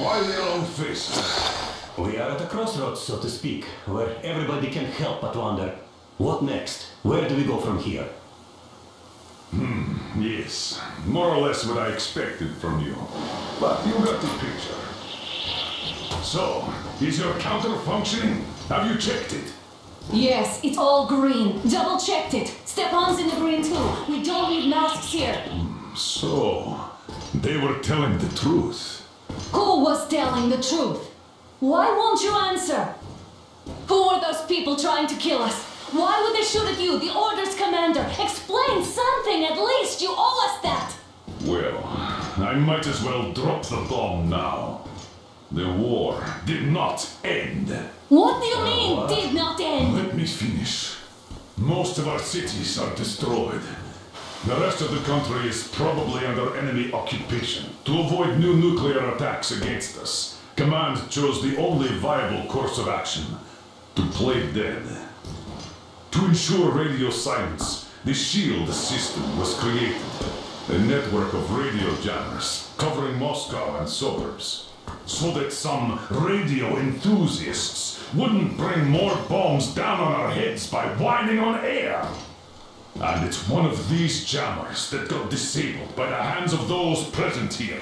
Why the long face? We are at a crossroads, so to speak, where everybody can help but wonder, what next? Where do we go from here? Yes, more or less what I expected from you. But you got the picture. So, is your counter functioning? Have you checked it? Yes, it's all green. Double checked it. Stepan's in the green too. We don't need masks here. So, they were telling the truth. Who was telling the truth? Why won't you answer? Who are those people trying to kill us? Why would they shoot at you, the Order's commander? Explain something, at least! You owe us that! Well, I might as well drop the bomb now. The war did not end. What do you mean, did not end? Let me finish. Most of our cities are destroyed. The rest of the country is probably under enemy occupation. To avoid new nuclear attacks against us, Command chose the only viable course of action: to play dead. To ensure radio silence, the S.T.A.L.K.E.R system was created. A network of radio jammers covering Moscow and suburbs. So that some radio enthusiasts wouldn't bring more bombs down on our heads by whining on air. And it's one of these jammers that got disabled by the hands of those present here.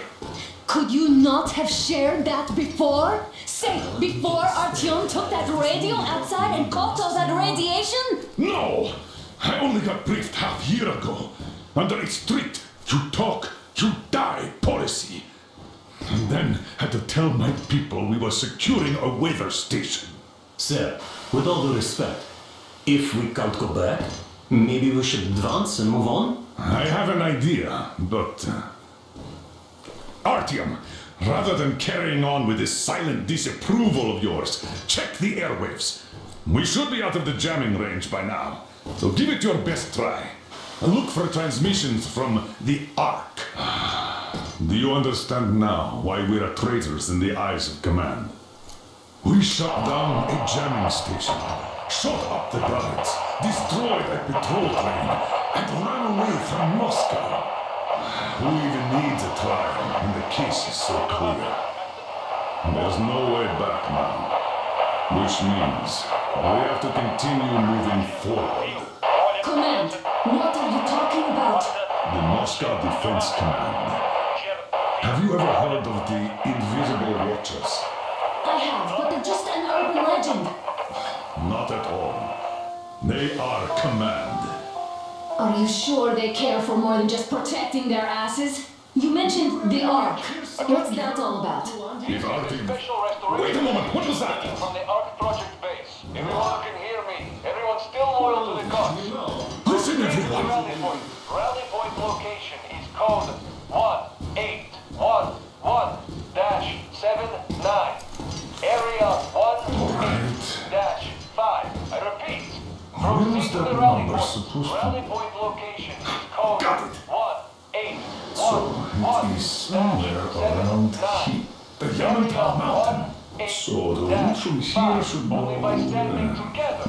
Could you not have shared that before? Say, before Artyom took that radio outside and caught all that radiation? No! I only got briefed half year ago, under a strict "you talk, you die" policy. And then had to tell my people we were securing a weather station. Sir, with all due respect, if we can't go back, maybe we should advance and move on? I have an idea, but... Artyom, rather than carrying on with this silent disapproval of yours, check the airwaves. We should be out of the jamming range by now, so give it your best try. Look for transmissions from the Ark. Do you understand now why we are traitors in the eyes of Command? We shut down a jamming station, shot up the guards, destroyed a patrol train, and ran away from Moscow. Who even needs a trial when the case is so clear? There's no way back now, which means we have to continue moving forward. Command, what are you talking about? The Moscow Defense Command. Have you ever heard of the Invisible Watchers? I have, but they're just an urban legend. Not at all. They are Command. Are you sure they care for more than just protecting their asses? You mentioned the Ark. What's that all about? If Artyom... Special restoration. Wait a moment, what was that? From the ARC project base. Everyone can hear me. Everyone's still loyal to the cause. Listen, everyone! Rally point location is code 1811-79. Area 18-5. I repeat. Where's Proceed to that the rally number point. supposed to Rally be? point location is code Got it. 1811-79. So, it is somewhere around here. The Yamantau Mountain. So, the route from here should go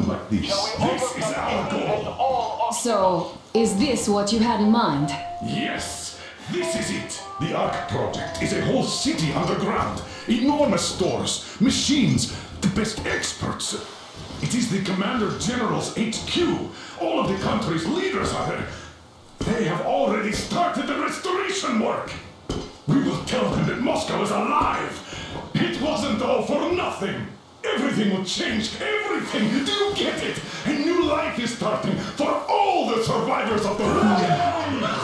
like this. This is our goal. So, is this what you had in mind? Yes, this is it. The Ark project is a whole city underground. Enormous stores, machines, the best experts. It is the Commander General's HQ. All of the country's leaders are there. They have already started the restoration work. We will tell them that Moscow is alive. It wasn't all for nothing. Everything will change. Everything. Do you get it? A new life is starting for all the survivors of the rebellion. By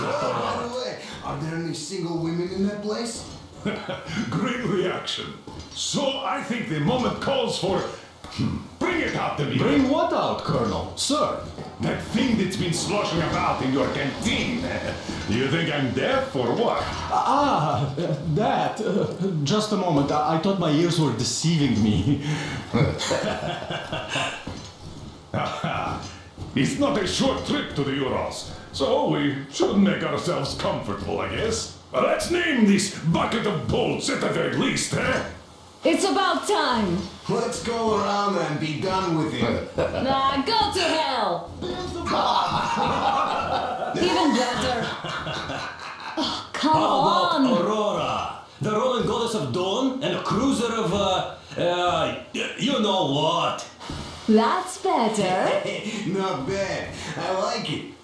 the way, are there any single women in that place? Great reaction. So I think the moment calls for... Bring it out to me. Bring what out, Colonel? Sir? That thing that's been sloshing about in your canteen. You think I'm deaf or what? That. Just a moment. I thought my ears were deceiving me. It's not a short trip to the Urals, so we should make ourselves comfortable, I guess. Let's name this bucket of bolts at the very least, eh? It's about time. Let's go around and be done with it. Nah, go to hell. Even better. Oh, come How about on. Aurora, the rolling goddess of dawn and a Now what? That's better. Not bad. I like it.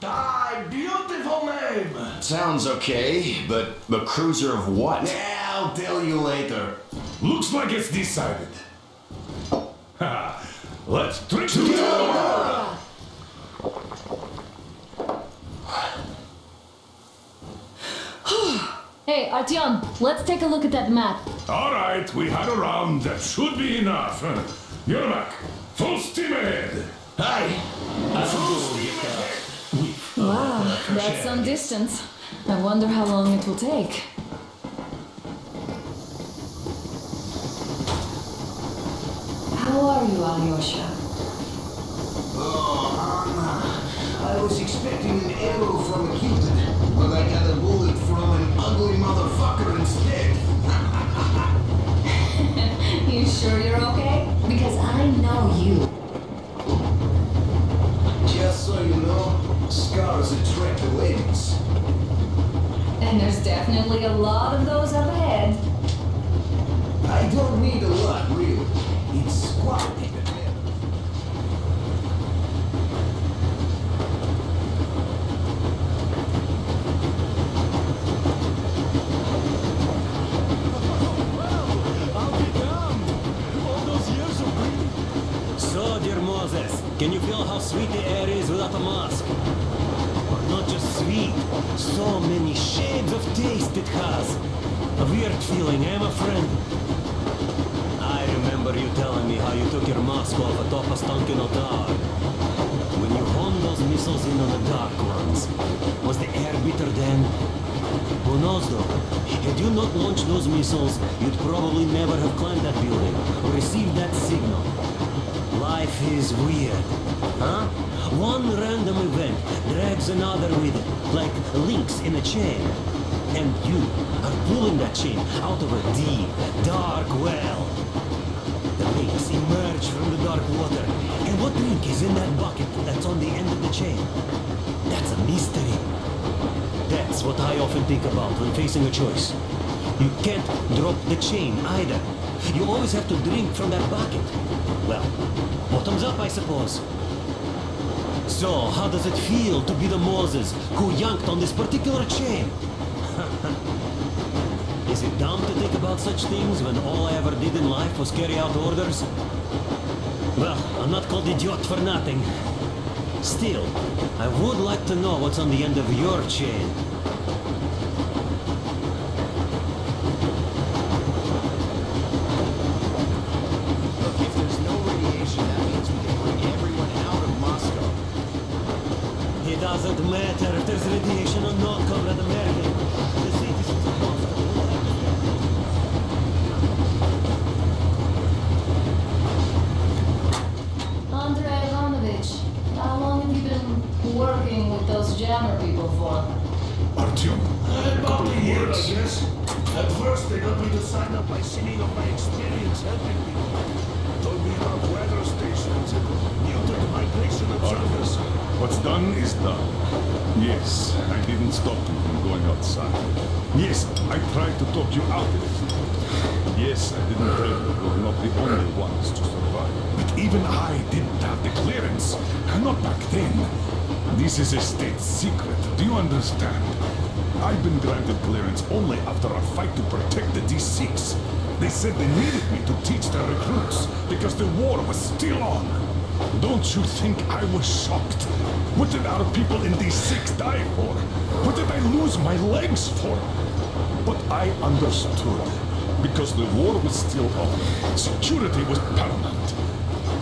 Die, beautiful name. Sounds okay, but a cruiser of what? Yeah, I'll tell you later. Looks like it's decided. Ha! Let's drink together! Hey, Artyom, let's take a look at that map. All right, we had a round. That should be enough. You're back. Full steam ahead. Hi! Full steam ahead. Wow, that's some distance. I wonder how long it will take. How are you, Alyosha? Oh, Anna. I was expecting an arrow from a Cupid, but I got a bullet from an ugly motherfucker instead. You sure you're okay? Because I know you. Just so you know, scars attract the ladies. And there's definitely a lot of those up ahead. I don't need a lot, really. It's quality that matters. I'll be damned! All those years of breathing. So, dear Moses, can you feel how sweet the air is without a mask? Or not just sweet, so many shades of taste it has. A weird feeling, eh, my friend? I remember you telling me how you took your mask off atop a S.T.A.L.K.E.R. When you honed those missiles in on the dark ones, was the air bitter then? Who knows though? Had you not launched those missiles, you'd probably never have climbed that building or received that signal. Life is weird, huh? One random event drags another with it, like links in a chain. And you are pulling that chain out of a deep, dark well. The links emerge from the dark water. And what link is in that bucket that's on the end of the chain? That's a mystery. That's what I often think about when facing a choice. You can't drop the chain either. You always have to drink from that bucket. Well, bottoms up, I suppose. So, how does it feel to be the Moses who yanked on this particular chain? Is it dumb to think about such things when all I ever did in life was carry out orders? Well, I'm not called idiot for nothing. Still, I would like to know what's on the end of your chain. Look, if there's no radiation, that means we can bring everyone out of Moscow. It doesn't matter if there's radiation or not, Comrade American. The citizens of Moscow will have to stand up. Andrei Ivanovich, how long have you been working with those jammer people for? Artyom, a couple About a of year, I words. guess. At first, they got me to sign up by singing of my experience helping people. Told me about weather stations and muted migration observers. What's done is done. Yes, I didn't stop you from going outside. Yes, I tried to talk you out of it. Yes, I didn't tell you we were not the only ones to survive. But even I didn't have the clearance. Not back then. This is a state secret. Do you understand? I've been granted clearance only after a fight to protect the D6. They said they needed me to teach their recruits because the war was still on. Don't you think I was shocked? What did our people in D6 die for? What did I lose my legs for? But I understood. Because the war was still on. Security was paramount.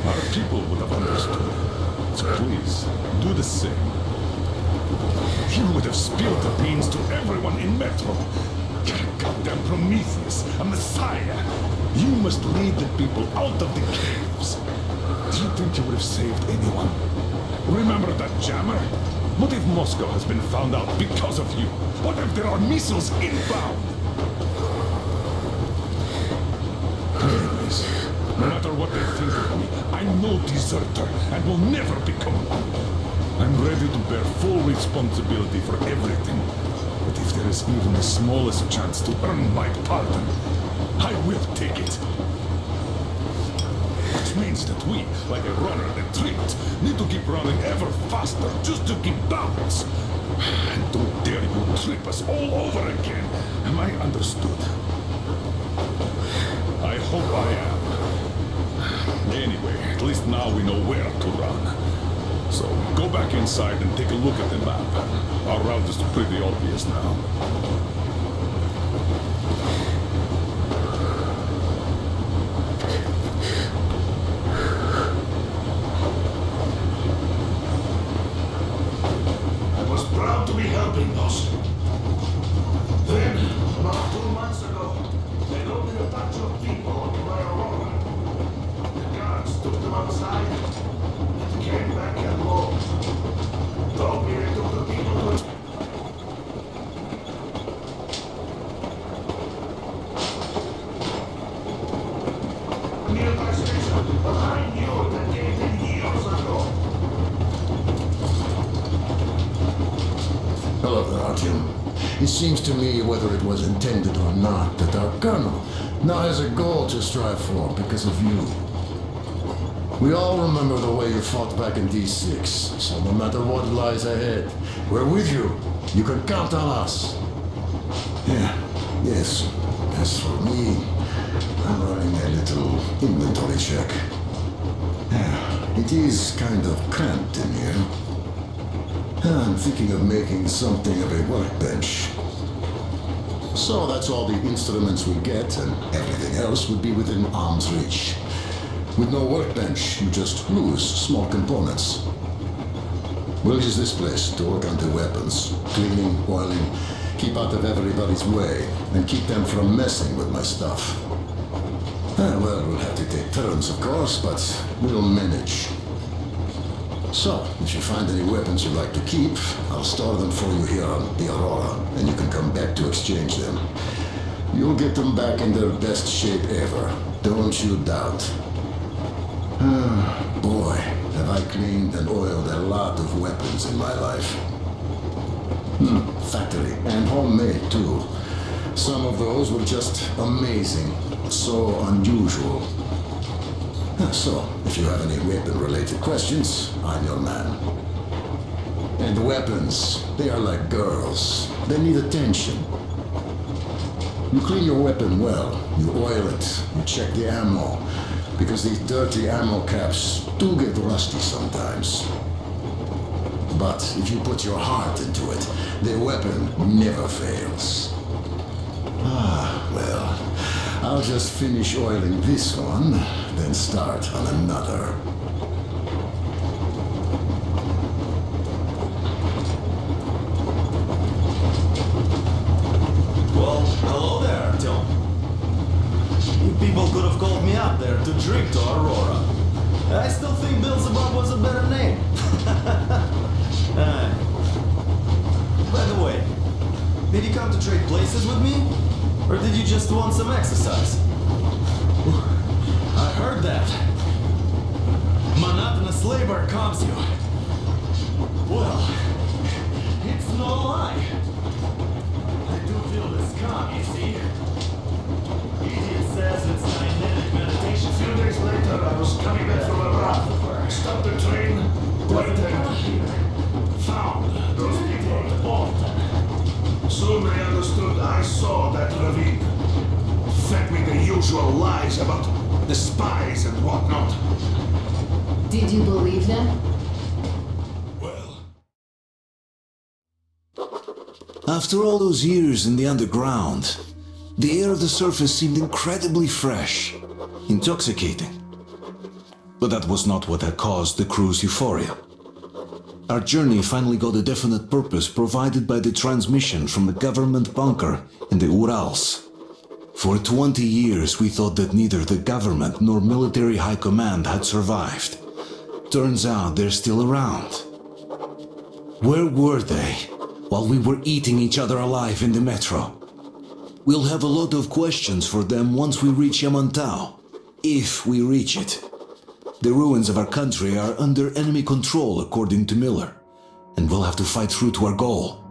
Our people would have understood. So please, do the same. You would have spilled the beans to everyone in Metro. You're a goddamn Prometheus, a messiah. You must lead the people out of the caves. Do you think you would have saved anyone? Remember that jammer? What if Moscow has been found out because of you? What if there are missiles inbound? Anyways, no matter what they think of me, I'm no deserter and will never become one. I'm ready to bear full responsibility for everything. But if there is even the smallest chance to earn my pardon, I will take it. Which means that we, like a runner that tripped, need to keep running ever faster just to keep balance. And don't dare you trip us all over again. Am I understood? I hope I am. Anyway, at least now we know where to run. So go back inside and take a look at the map. Our route is pretty obvious now. I was proud to be helping those. Then, about 2 months ago, they loaded a bunch of people onto my Aurora. The guards took them outside and came back alone. Told me they took the people to nearby station, but I knew that they did years ago. Hello there, Artyom. It seems to me, whether it was intended or not, that our colonel now has a goal to strive for because of you. We all remember the way you fought back in D6, so no matter what lies ahead, we're with you. You can count on us. Yes. As for me, I'm running a little inventory check. It is kind of cramped in here. I'm thinking of making something of a workbench. So that's all the instruments we get, and everything else would be within arm's reach. With no workbench, you just lose small components. We'll use this place to work on the weapons, cleaning, oiling, keep out of everybody's way, and keep them from messing with my stuff. Well, we'll have to take turns, of course, but we'll manage. So, if you find any weapons you'd like to keep, I'll store them for you here on the Aurora, and you can come back to exchange them. You'll get them back in their best shape ever. Don't you doubt. Boy, have I cleaned and oiled a lot of weapons in my life. Factory and homemade, too. Some of those were just amazing. So unusual. So, if you have any weapon-related questions, I'm your man. And weapons, they are like girls. They need attention. You clean your weapon well, you oil it, you check the ammo, because these dirty ammo caps do get rusty sometimes. But if you put your heart into it, the weapon never fails. Well, I'll just finish oiling this one, then start on another. Well, hello there, Artyom. You people could have called me up there to drink to Aurora. I still think Beelzebub was a better name. By the way, did you come to trade places with me? Or did you just want some exercise? I heard that. Monotonous labor calms you. Well, it's no lie. I do feel this calm, you see. Idiot says it's dynamic meditation. A few days later, I was coming back from a run. Stopped the train, went and found those people at the border. Soon I understood I saw that ravine. Fed me the usual lies about the spies and whatnot. Did you believe them? Well, After all those years in the underground, the air of the surface seemed incredibly fresh, intoxicating. But that was not what had caused the crew's euphoria. Our journey finally got a definite purpose provided by the transmission from the government bunker in the Urals. For 20 years we thought that neither the government nor military high command had survived. Turns out they're still around. Where were they while we were eating each other alive in the metro? We'll have a lot of questions for them once we reach Yamantau, if we reach it. The ruins of our country are under enemy control, according to Miller, and we'll have to fight through to our goal.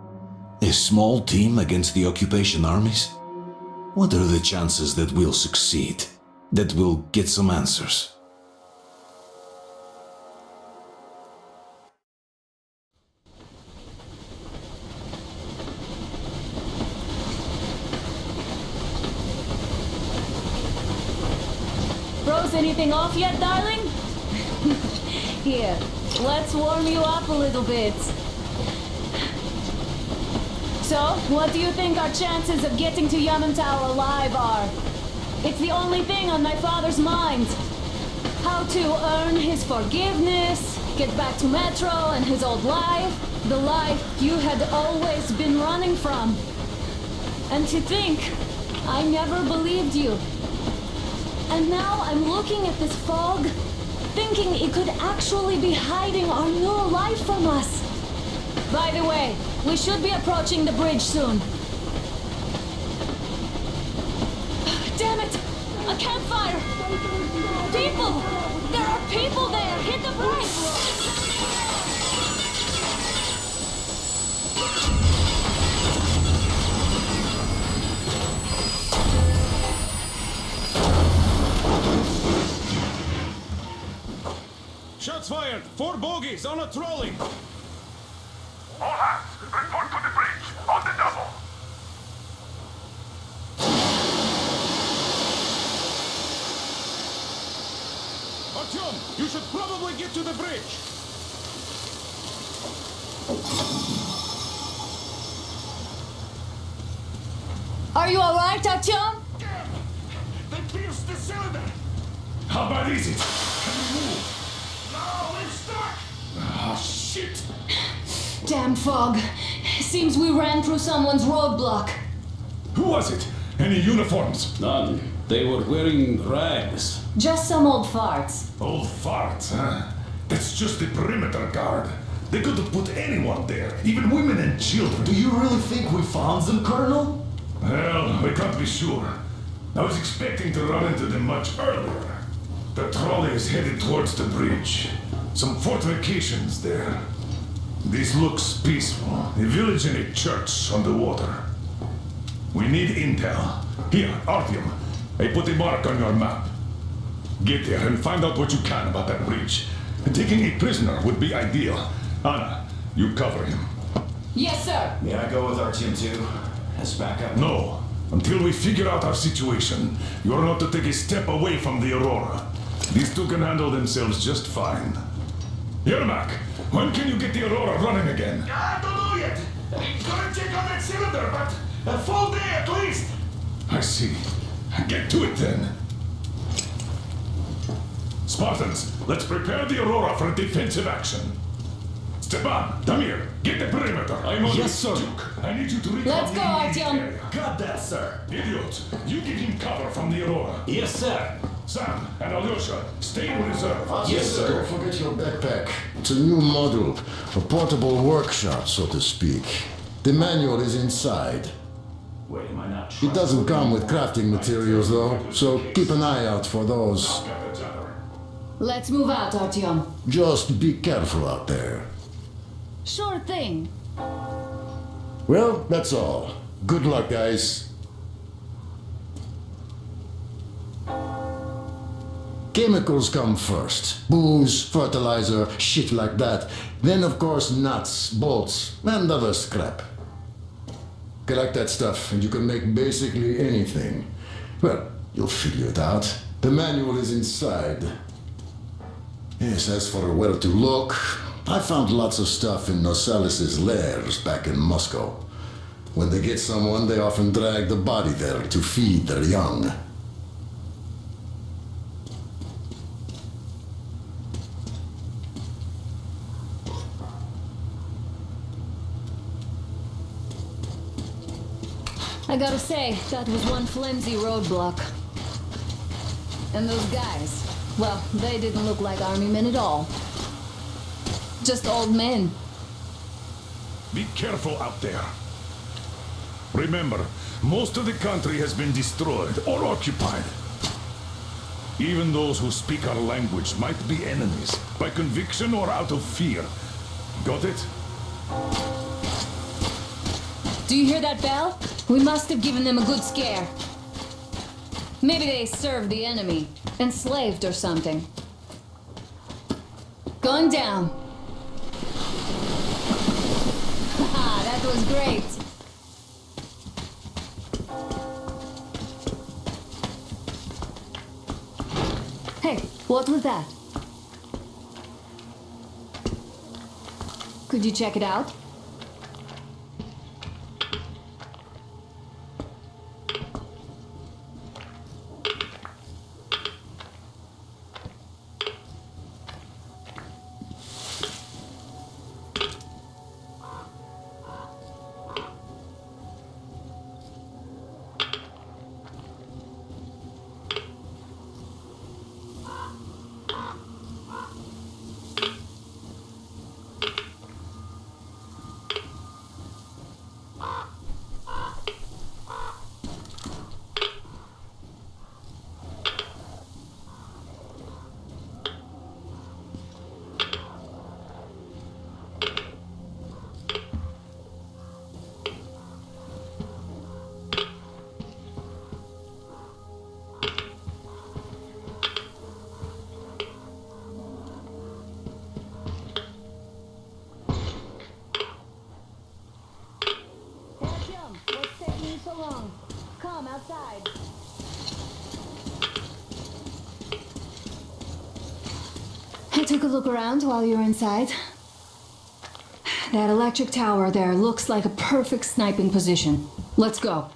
A small team against the occupation armies? What are the chances that we'll succeed, that we'll get some answers? bounce anything off yet, darling? Here, let's warm you up a little bit. So, what do you think our chances of getting to Yamantau alive are? It's the only thing on my father's mind. How to earn his forgiveness, get back to Metro and his old life, the life you had always been running from. And to think, I never believed you. And now I'm looking at this fog, thinking it could actually be hiding our new life from us. By the way, we should be approaching the bridge soon. Damn it! A campfire! People! There are people there! Hit the brakes! Shots fired! 4 bogies on a trolley! All hands, report to the bridge, on the double. Artyom, you should probably get to the bridge! Are you alright, Artyom? They pierced the cylinder. How bad is it? Can we move? No, we're stuck. Ah, shit! Damn fog. Seems we ran through someone's roadblock. Who was it? Any uniforms? None. They were wearing rags. Just some old farts. Old farts, huh? That's just the perimeter guard. They could have put anyone there, even women and children. Do you really think we found them, Colonel? Well, we can't be sure. I was expecting to run into them much earlier. The trolley is headed towards the bridge. Some fortifications there. This looks peaceful. A village and a church on the water. We need intel. Here, Artyom. I put a mark on your map. Get there and find out what you can about that bridge. Taking a prisoner would be ideal. Anna, you cover him. Yes, sir. May I go with our team too? As backup? No. Until we figure out our situation, you are not to take a step away from the Aurora. These two can handle themselves just fine. Yermak, when can you get the Aurora running again? I don't know yet. I'm gonna check on that cylinder, but a full day at least. I see. Get to it then. Spartans, let's prepare the Aurora for defensive action. Stepan, Damir, get the perimeter. I'm on Yes, sir. Duke, I need you to recon Let's go, the immediate Artyom. area. Got that, sir. Idiot, you give him cover from the Aurora. Yes, sir. Sam and Alyosha, stay in reserve. Yes, sir. Don't forget your backpack. It's a new model, a portable workshop, so to speak. The manual is inside. Wait, am I not It doesn't come with crafting materials, though, so keep an eye out for those. Let's move out, Artyom. Just be careful out there. Sure thing. Well, that's all. Good luck, guys. Chemicals come first. Booze, fertilizer, shit like that. Then, of course, nuts, bolts, and other scrap. Collect that stuff, and you can make basically anything. Well, you'll figure it out. The manual is inside. Yes, as for where to look, I found lots of stuff in Nosalis' lairs back in Moscow. When they get someone, they often drag the body there to feed their young. I gotta say, that was one flimsy roadblock. And those guys, well, they didn't look like army men at all. Just old men. Be careful out there. Remember, most of the country has been destroyed or occupied. Even those who speak our language might be enemies, by conviction or out of fear. Got it? Do you hear that bell? We must have given them a good scare. Maybe they served the enemy, enslaved or something. Going down. Haha, that was great. What was that? Could you check it out? What's taking you so long? Come outside. I took a look around while you were inside. That electric tower there looks like a perfect sniping position. Let's go.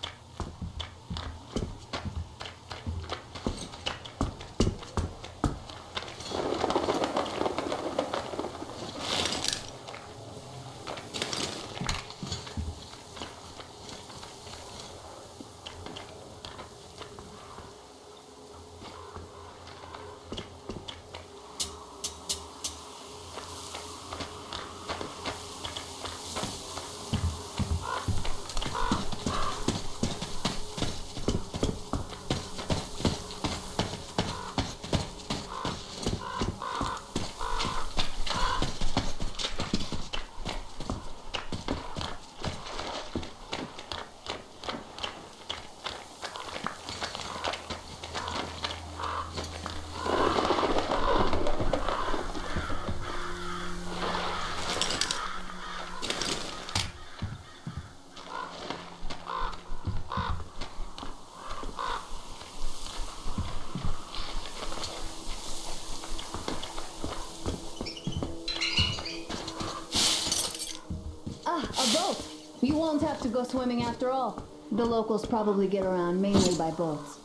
A boat! You won't have to go swimming after all. The locals probably get around mainly by boats.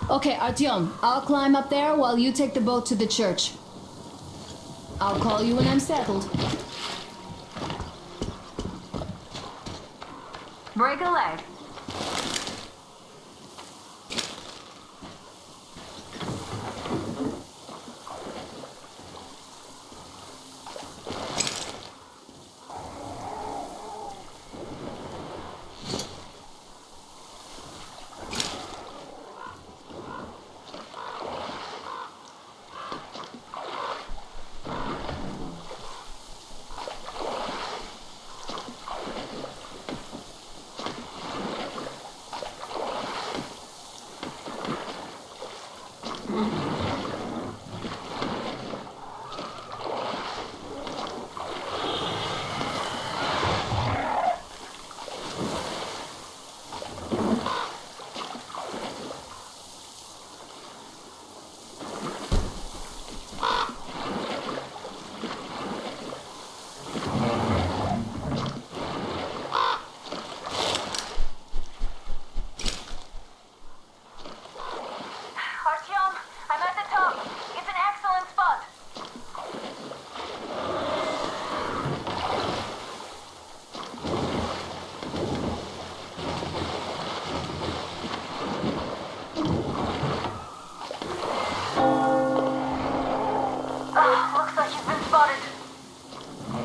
Okay, Artyom, I'll climb up there while you take the boat to the church. I'll call you when I'm settled. Break a leg.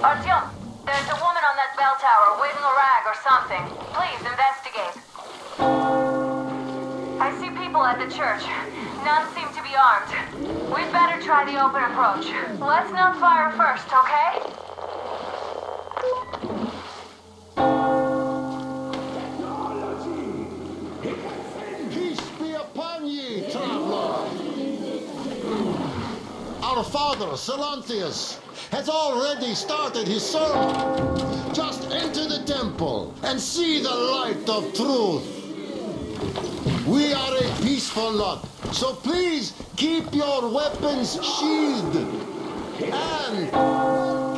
Artyom, there's a woman on that bell tower waving a rag or something. Please investigate. I see people at the church. None seem to be armed. We'd better try the open approach. Let's not fire first, okay? Peace be upon ye, traveler. our father, Silanthius, has already started his sermon. Just enter the temple and see the light of truth. We are a peaceful lot, so please keep your weapons sheathed. And welcome.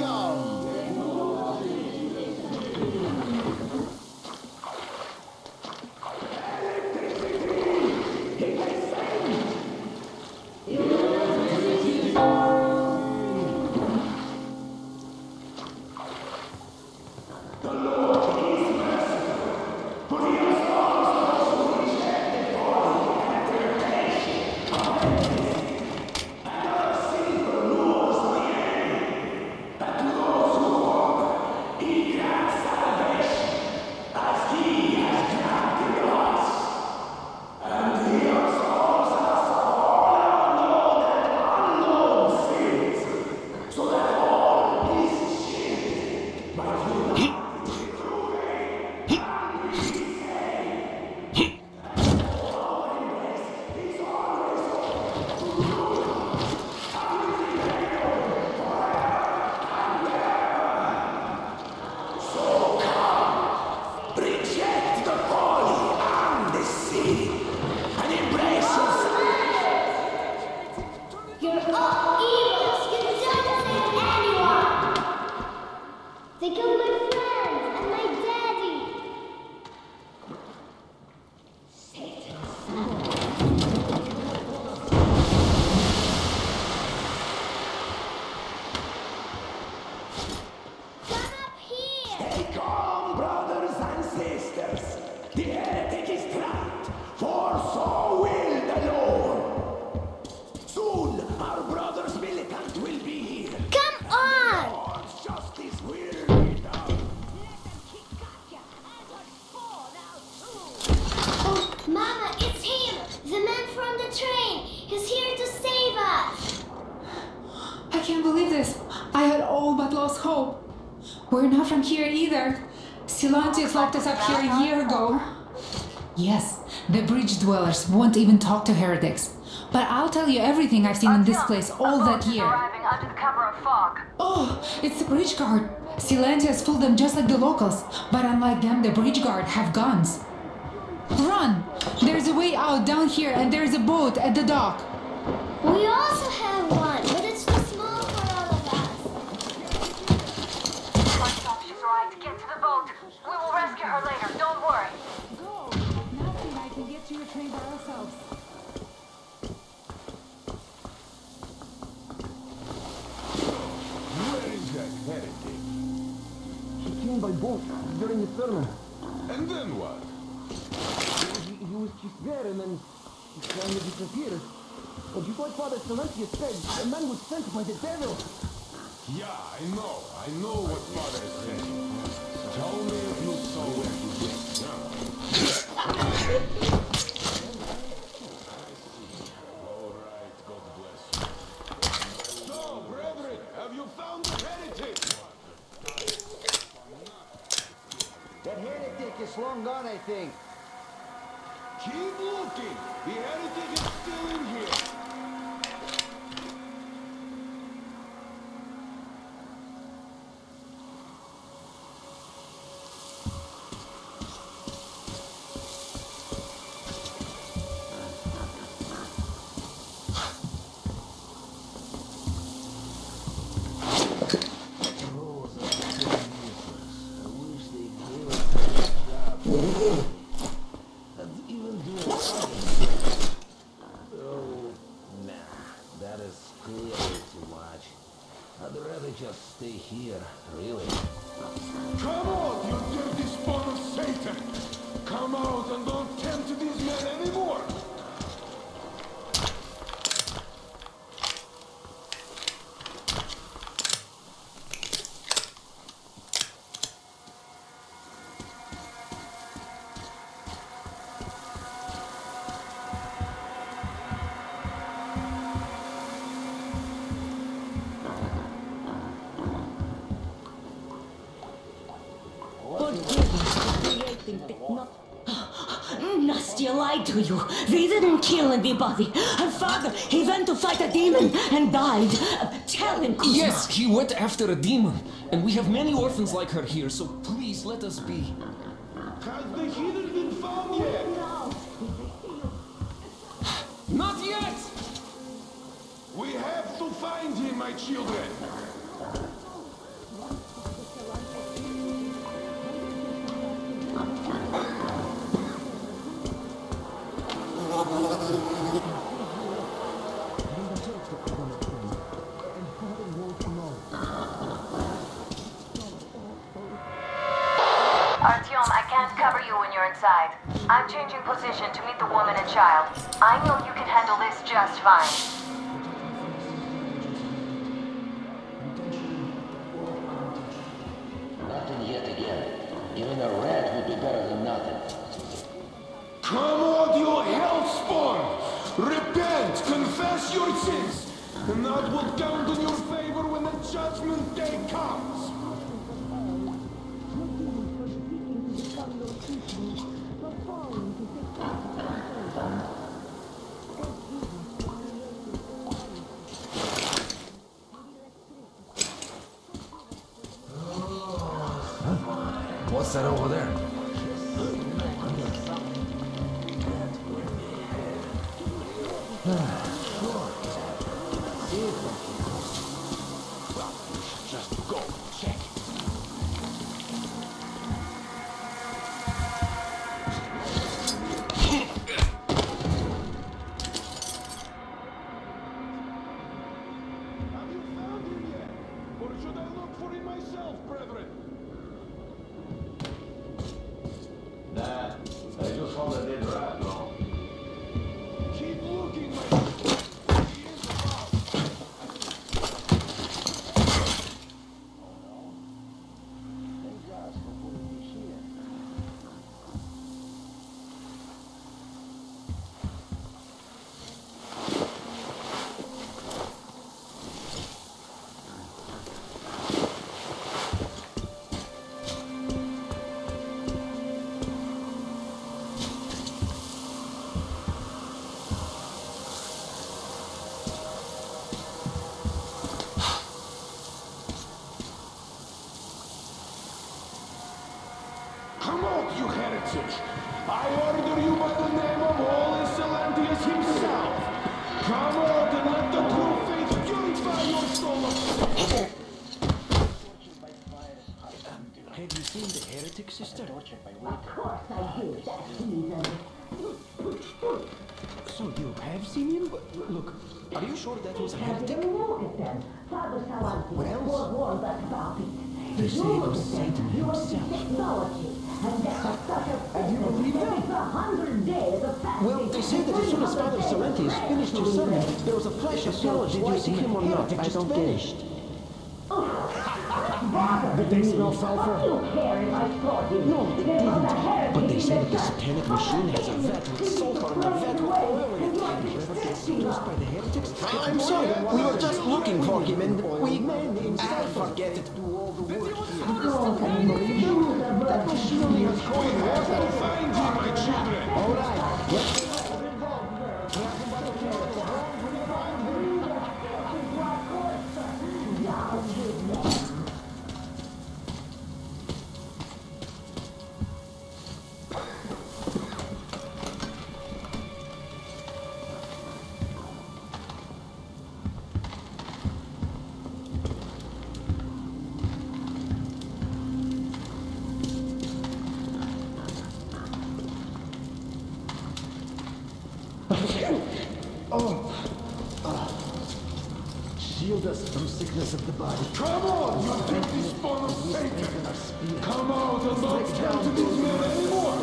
They killed my friends and my daddy! Come up here! Stay calm, brothers and sisters. The heretic is trapped, for so will the Lord. Soon, our brother's militant will be here. Come on! God's justice will be done. Oh, Mama, it's him! The man from the train! He's here to save us! I can't believe this. I had all but lost hope. We're not from here either. Silanthius locked us up here a year ago. Yes, the bridge dwellers won't even talk to heretics. But I'll tell you everything I've seen in this place all that year. Arriving under the cover of fog. Oh, it's the bridge guard. Silanthius fooled them just like the locals. But unlike them, the bridge guard have guns. Run! There's a way out down here and there's a boat at the dock. We also have one, but it's too small for all of us. She's right. Get to the boat. We will rescue her later. Don't worry. Go! Nancy and I can get to your train by ourselves. Where is that heretic? He came by boat during the sermon. And then what? He was just there and then he kind of disappeared. But just like Father Silanthius said, the man was sent by the devil. Yeah, I know what Father is saying. Tell me if you saw where he went. Alright, God bless you. So, brethren, have you found the heretic? That heretic is long gone, I think. Keep looking. The heretic is still in here. Just stay here, really. Come out, you dirty spawn of Satan! Come out and don't tempt these men anymore! Celestia lied to you. They didn't kill anybody. Her father, he went to fight a demon and died. Tell him, Kuzma. Yes, he went after a demon. And we have many orphans like her here, so please let us be. Has the heathen been found yet? Not yet! We have to find him, my children. Artyom, I can't cover you when you're inside. I'm changing position to meet the woman and child. I know you can handle this just fine. Nothing yet again. Even a rat would be better than nothing. Come on, you hellspawn! Repent, confess your sins, and that will count in your favor when the judgment day comes. What's that over there? Just go, check. Have you found him yet? Or should I look for him myself, brethren? Nah, I just found a dead rat, no. Keep looking, my he is about. Come out, you heretic! I order you by the name of Holy Silentius himself! Come out and let the true faith purify your soul of sin! Have you seen the heretic, sister? Of course I did, that heathen. So you have seen him? Look, are you sure that was a Have heretic? you look at them? Father Salanti warned us about it. They say it was Satan himself. Technology. And And you believe that? Well, they say that as soon as Father Salentius finished his sermon, there was a flash of knowledge. Did you see him or not? I don't vanished. But they say no sulfur. No, it didn't. But they say that the satanic machine has a vat with sulfur and a vat with oil in it. Did you ever get seduced by the heretics? I'm sorry, we were just looking for him and we... forget it. That machine is going to find you, my children! All right, let's... Shield us from sickness of the body. Come on, you dirty spawn of Satan! Come out and don't tell to these men anymore!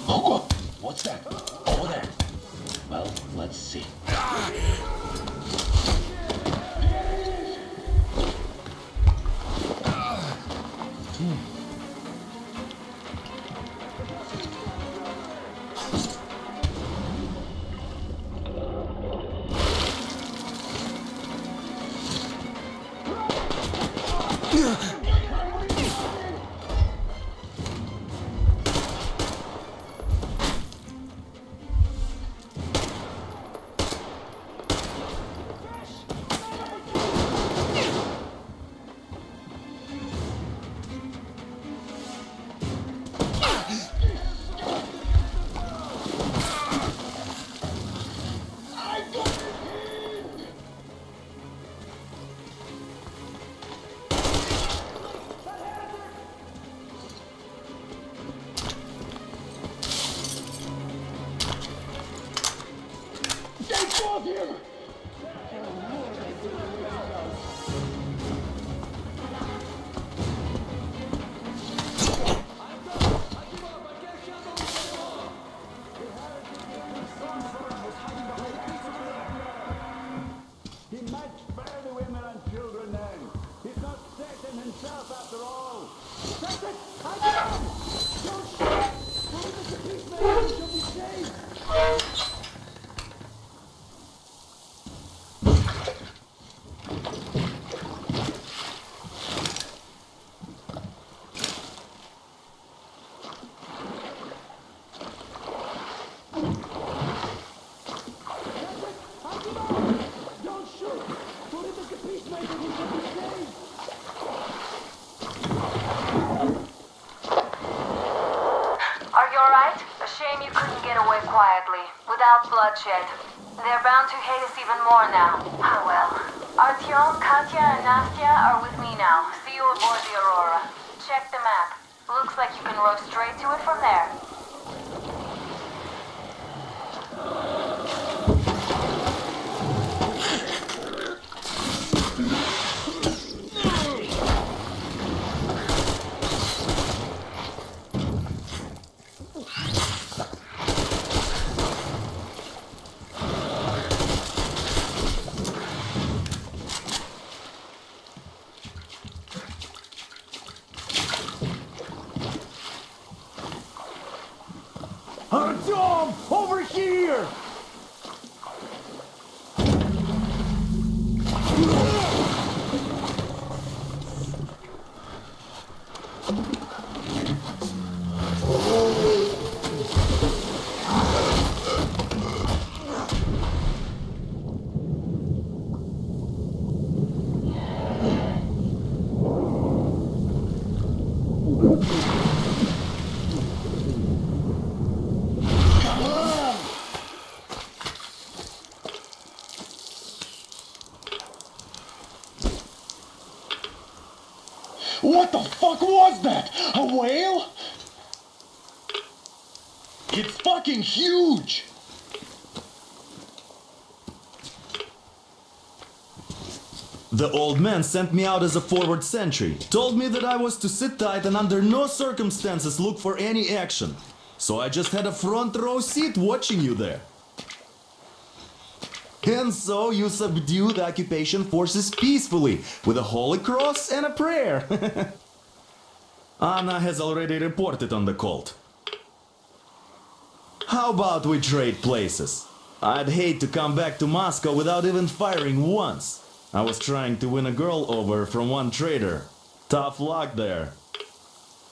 Oh, what's that? Over there. Well, let's see. Are you alright? A shame you couldn't get away quietly, without bloodshed. They're bound to hate us even more now. Ah well. Artyom, Katya, and Nastya are with me now. See you aboard the Aurora. Check the map. Looks like you can row straight to it from there. Artyom! Over here! What the fuck was that? A whale? It's fucking huge! The old man sent me out as a forward sentry, told me that I was to sit tight and under no circumstances look for any action. So I just had a front row seat watching you there. And so you subdue the occupation forces peacefully, with a holy cross and a prayer. Anna has already reported on the cult. How about we trade places? I'd hate to come back to Moscow without even firing once. I was trying to win a girl over from one trader. Tough luck there.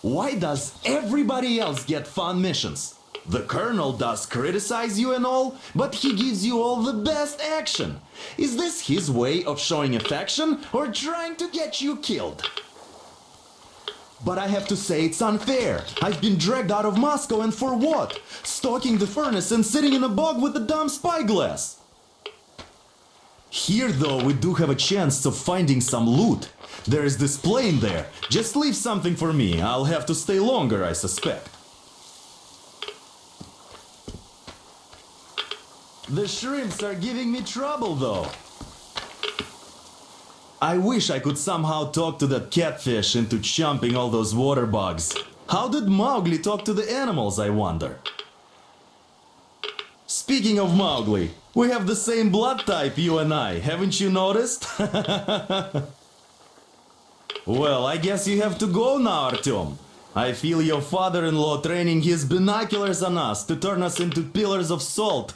Why does everybody else get fun missions? The colonel does criticize you and all, but he gives you all the best action. Is this his way of showing affection or trying to get you killed? But I have to say it's unfair. I've been dragged out of Moscow, and for what? Stalking the furnace and sitting in a bog with a dumb spyglass. Here though we do have a chance of finding some loot. There is this plane there. Just leave something for me. I'll have to stay longer, I suspect. The shrimps are giving me trouble though. I wish I could somehow talk to that catfish into chomping all those water bugs. How did Mowgli talk to the animals, I wonder? Speaking of Mowgli, we have the same blood type, you and I, haven't you noticed? Well, I guess you have to go now, Artyom. I feel your father-in-law training his binoculars on us to turn us into pillars of salt.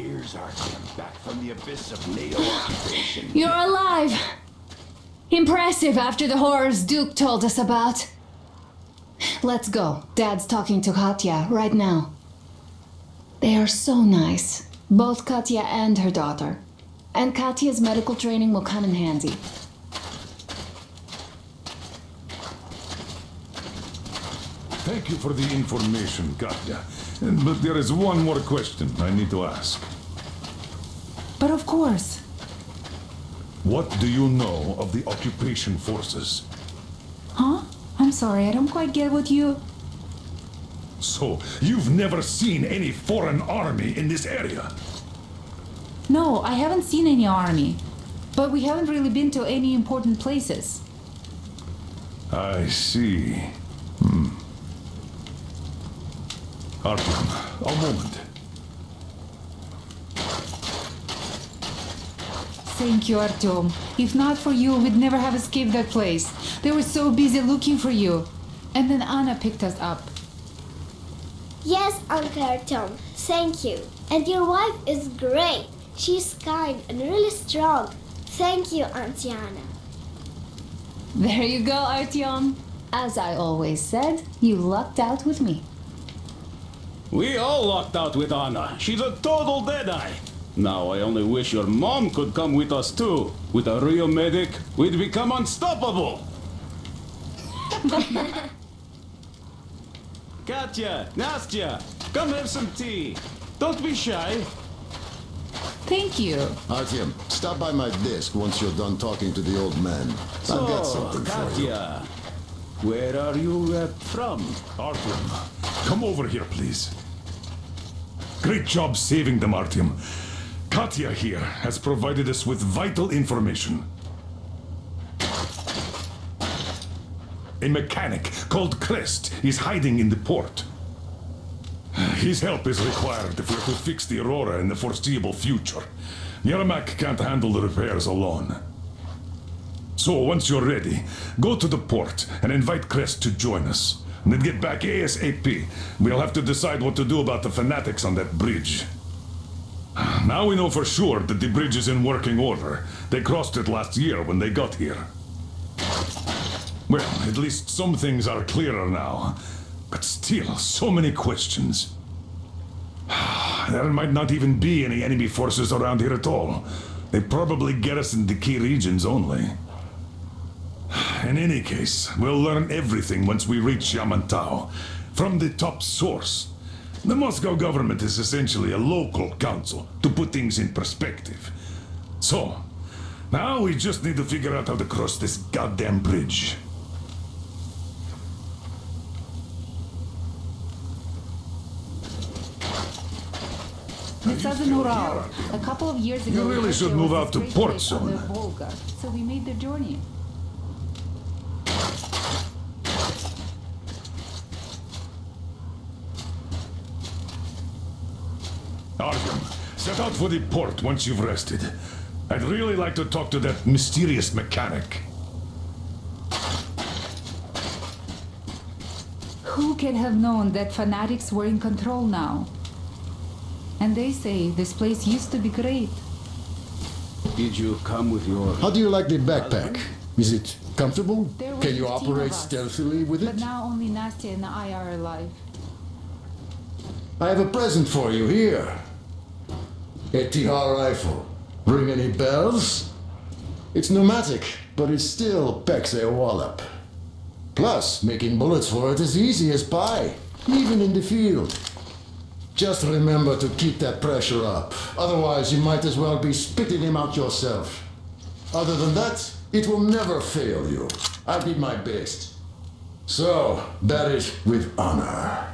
Here's our team back from the abyss of NATO occupation. You're alive! Impressive after the horrors Duke told us about. Let's go. Dad's talking to Katya right now. They are so nice. Both Katya and her daughter. And Katya's medical training will come in handy. Thank you for the information, Katya. But there is one more question I need to ask. But of course. What do you know of the occupation forces? Huh? I'm sorry, I don't quite get what you... So, you've never seen any foreign army in this area? No, I haven't seen any army. But we haven't really been to any important places. I see. Artyom, a moment. Thank you, Artyom. If not for you, we'd never have escaped that place. They were so busy looking for you. And then Anna picked us up. Yes, Uncle Artyom, thank you. And your wife is great. She's kind and really strong. Thank you, Auntie Anna. There you go, Artyom. As I always said, you lucked out with me. We all lucked out with Anna. She's a total deadeye. Now I only wish your mom could come with us too. With a real medic, we'd become unstoppable. Katya, Nastya, come have some tea. Don't be shy. Thank you. Artyom, stop by my desk once you're done talking to the old man. I've got something for you. Katya, where are you from? Artyom, come over here, please. Great job saving them, Artyom. Katya here has provided us with vital information. A mechanic called Crest is hiding in the port. His help is required if we're to fix the Aurora in the foreseeable future. Yermak can't handle the repairs alone. So once you're ready, go to the port and invite Crest to join us. And then get back ASAP. We'll have to decide what to do about the fanatics on that bridge. Now we know for sure that the bridge is in working order. They crossed it last year when they got here. Well, at least some things are clearer now. But still, so many questions. There might not even be any enemy forces around here at all. They probably garrison the key regions only. In any case, we'll learn everything once we reach Yamantau. From the top source. The Moscow government is essentially a local council, to put things in perspective. So, now we just need to figure out how to cross this goddamn bridge. It's as an Ural. A couple of years ago, You really should move out to port soon. Volga, so we made the journey. Artyom, set out for the port once you've rested. I'd really like to talk to that mysterious mechanic. Who can have known that fanatics were in control now? And they say this place used to be great. Did you come with your... How do you like the backpack? Is it comfortable? There were Can you 15 of operate us, stealthily with But it? now only Nastya and I are alive. I have a present for you here. A S.T.A.L.K.E.R rifle. Ring any bells? It's pneumatic, but it still packs a wallop. Plus, making bullets for it is easy as pie, even in the field. Just remember to keep that pressure up. Otherwise, you might as well be spitting him out yourself. Other than that, it will never fail you. I did my best. So, bear it with honor.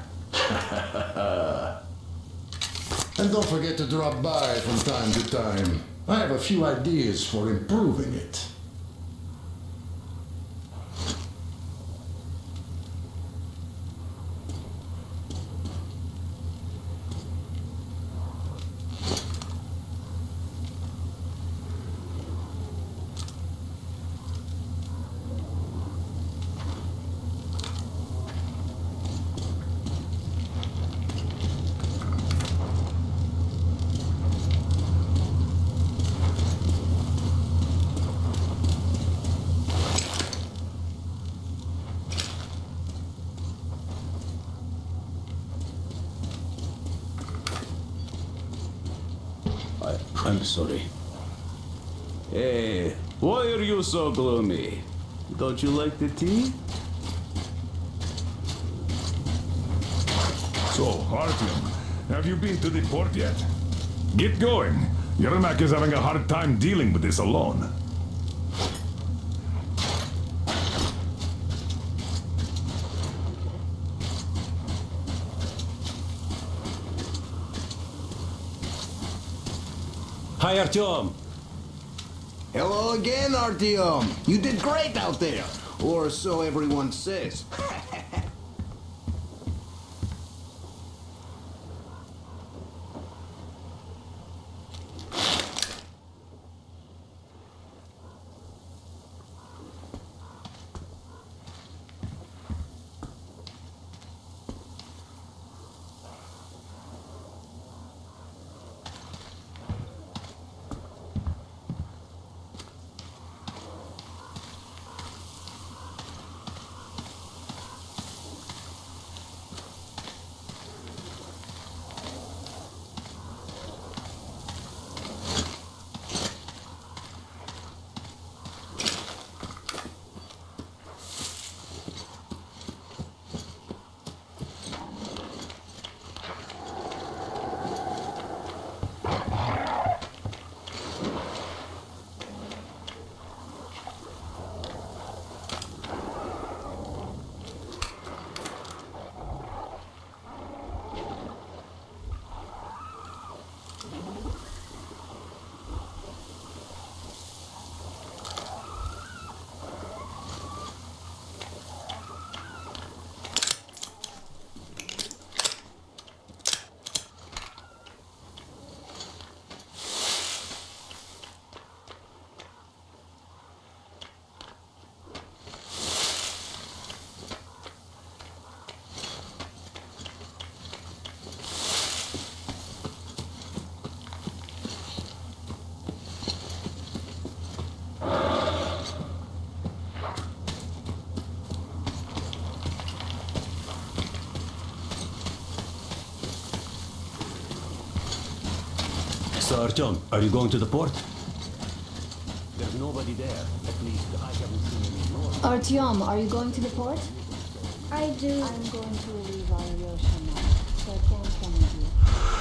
And don't forget to drop by from time to time. I have a few ideas for improving it. I'm sorry. Hey, why are you so gloomy? Don't you like the tea? So, Artyom, have you been to the port yet? Get going. Yermak is having a hard time dealing with this alone. Hi, Artyom. Hello again, Artyom. You did great out there. Or so everyone says. So, Artyom, are you going to the port? There's nobody there. At least I haven't seen any more. Artyom, are you going to the port? I do. I'm going to leave Alyosha now, so I can't come with you.